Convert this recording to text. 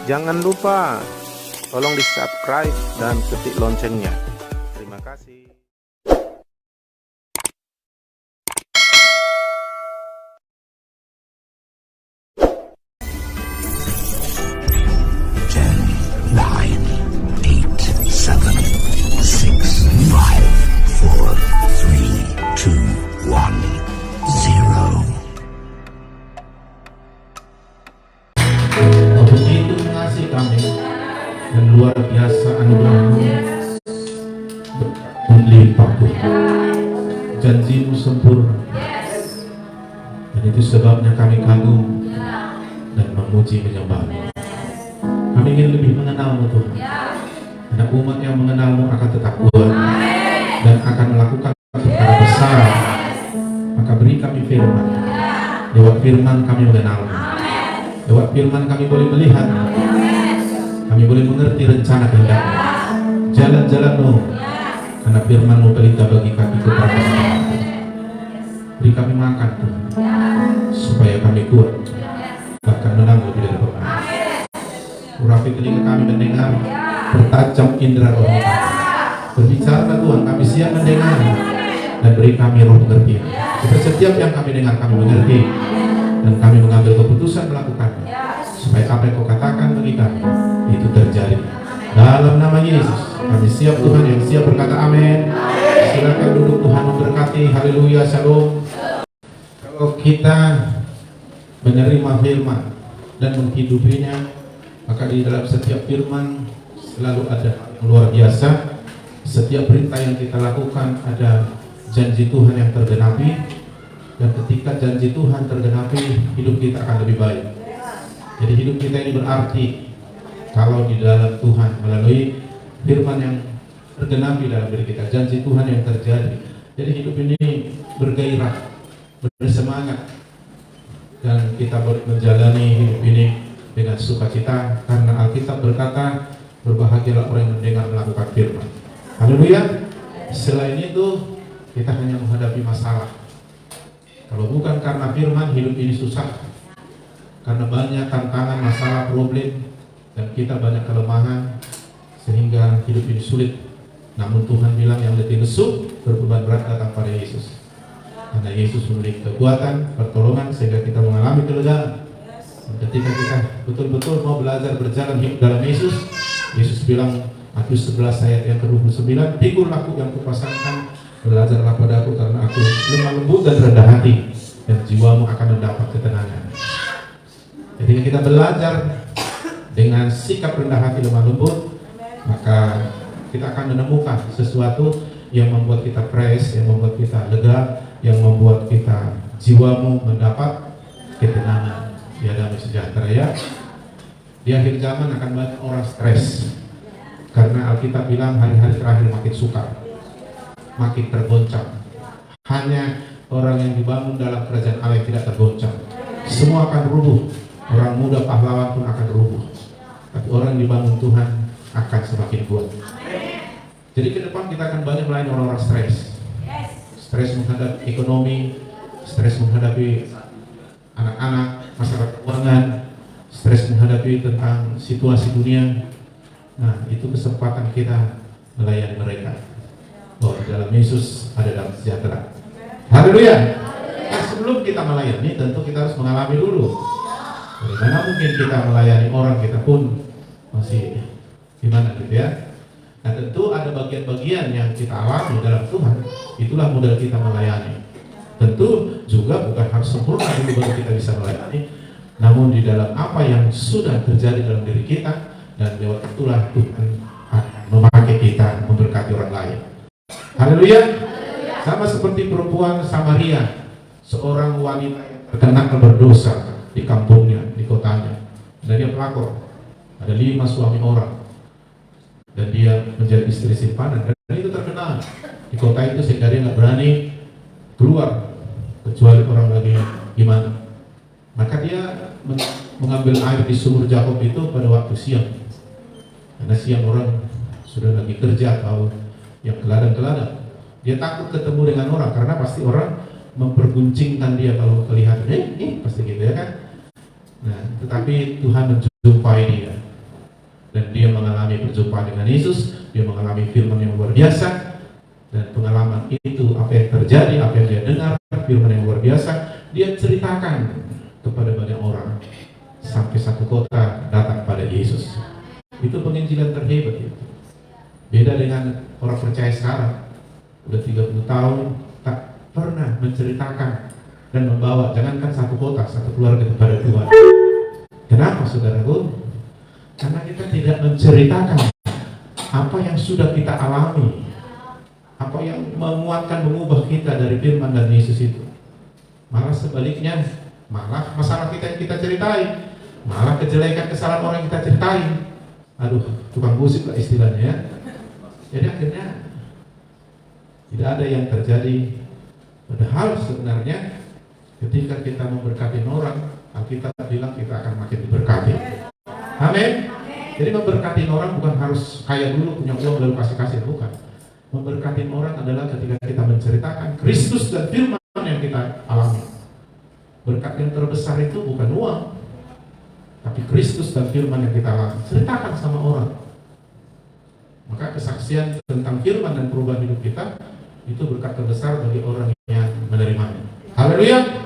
Jangan lupa tolong di subscribe dan ketik loncengnya. Terima kasih. Begitu mengasihi kami dan luar biasa anugerah-Mu berlimpah Tuhan. Janji-Mu sempurna, dan itu sebabnya kami kagum dan memuji menyembah-Mu. Kami ingin lebih mengenal-Mu Tuhan. Karena umat yang mengenal-Mu akan tetap kuat dan akan melakukan perkara besar. Maka beri kami firman. Lewat firman kami mengenal-Mu. Lewat firman kami boleh melihat, kami boleh mengerti rencana kehendak-Mu, jalan-jalan-Mu, karena firman-Mu pelita bagi kaki keberatan. Beri kami makan Tuhan, supaya kami kuat, bahkan menang lebih dari pemain. Urapi telinga kami mendengar, pertajam indera roh kami. Berbicara Tuhan, kami siap mendengar, dan beri kami roh pengertian. Setiap yang kami dengar kami mengerti, dan kami mengambil keputusan melakukannya, supaya apa yang Kau katakan bagi kami itu terjadi. Dalam nama Yesus kami siap Tuhan, yang siap berkata amin. Silakan duduk, Tuhan memberkati. Haleluya, shalom. Kalau kita menerima firman dan menghidupinya, maka di dalam setiap firman selalu ada yang luar biasa. Setiap perintah yang kita lakukan ada janji Tuhan yang tergenapi. Dan ketika janji Tuhan tergenapi, hidup kita akan lebih baik. Jadi hidup kita ini berarti kalau di dalam Tuhan, melalui firman yang tergenapi dalam diri kita, janji Tuhan yang terjadi. Jadi hidup ini bergairah, bersemangat, dan kita menjalani hidup ini dengan sukacita, karena Alkitab berkata, berbahagialah orang yang mendengar melakukan firman. Haleluya. Selain itu, kita hanya menghadapi masalah. Kalau bukan karena firman, hidup ini susah. Karena banyak tantangan, masalah, problem, dan kita banyak kelemahan, sehingga hidup ini sulit. Namun Tuhan bilang yang letih lesu, berbeban berat datang pada Yesus. Karena Yesus memiliki kekuatan, pertolongan, sehingga kita mengalami kelegaan. Dan ketika kita betul-betul mau belajar berjalan hidup dalam Yesus, Yesus bilang, Matius 11 ayat yang ke-29, pikul aku yang kupasangkan, belajarlah pada aku karena aku lemah lembut dan rendah hati, dan jiwamu akan mendapat ketenangan. Jadi kita belajar dengan sikap rendah hati, lemah lembut, maka kita akan menemukan sesuatu yang membuat kita fresh, yang membuat kita lega, yang membuat kita jiwamu mendapat ketenangan. Ya, damai sejahtera ya. Di akhir zaman akan banyak orang stres, karena Alkitab bilang hari-hari terakhir makin sukar, makin tergoncang. Hanya orang yang dibangun dalam kerajaan Allah yang tidak tergoncang. Semua akan rubuh. Orang muda pahlawan pun akan rubuh. Tapi orang yang dibangun Tuhan akan semakin kuat. Jadi ke depan kita akan banyak melayani orang-orang stres. Stres menghadapi ekonomi, stres menghadapi anak-anak, masalah keuangan, stres menghadapi tentang situasi dunia. Nah, itu kesempatan kita melayani mereka. Bahwa di dalam Yesus ada damai sejahtera. Haleluya. Nah, sebelum kita melayani, tentu kita harus mengalami dulu. Bagaimana mungkin kita melayani orang, kita pun masih gimana gitu ya. Nah, tentu ada bagian-bagian yang kita alami dalam Tuhan. Itulah modal kita melayani. Tentu juga bukan harus sempurna dulu baru kita bisa melayani. Namun di dalam apa yang sudah terjadi dalam diri kita, dan lewat itulah Tuhan akan memakai kita memberkati orang lain. Haleluya. Sama seperti perempuan Samaria, seorang wanita yang terkenal berdosa di kampungnya, di kotanya. Dan dia pelakor. Ada 5 suami orang, dan dia menjadi istri simpanan. Dan itu terkenal di kota itu, sehingga dia nggak berani keluar kecuali orang lagi gimana. Maka dia mengambil air di sumur Jakob itu pada waktu siang. Karena siang orang sudah lagi kerja atau yang keladang-keladang. Dia takut ketemu dengan orang, karena pasti orang memperguncingkan dia kalau kelihatan, pasti gitu ya kan. Nah, tetapi Tuhan menjumpai dia. Dan dia mengalami perjumpaan dengan Yesus, dia mengalami firman yang luar biasa. Dan pengalaman itu, apa yang terjadi, apa yang dia dengar, firman yang luar biasa, dia ceritakan kepada banyak orang. Sampai satu kota datang pada Yesus. Itu penginjilan terhebat itu. Beda dengan orang percaya sekarang. Udah 30 tahun, tak pernah menceritakan dan membawa, jangankan satu kota, satu keluarga kepada Tuhan. Kenapa saudaraku? Karena kita tidak menceritakan apa yang sudah kita alami, apa yang menguatkan, mengubah kita dari firman dan Yesus itu. Malah sebaliknya, malah masalah kita yang kita ceritai, malah kejelekan, kesalahan orang yang kita ceritai. Aduh, tukang gosip lah istilahnya ya. Jadi akhirnya tidak ada yang terjadi. Padahal sebenarnya ketika kita memberkati orang, Alkitab bilang kita akan makin diberkati. Amin. Jadi memberkati orang bukan harus kaya dulu, punya uang lalu kasih-kasih, bukan. Memberkati orang adalah ketika kita menceritakan Kristus dan firman yang kita alami. Berkat yang terbesar itu bukan uang, tapi Kristus dan firman yang kita alami. Ceritakan sama orang. Maka kesaksian tentang firman dan perubahan hidup kita itu berkat terbesar bagi orang yang menerimanya. Haleluya.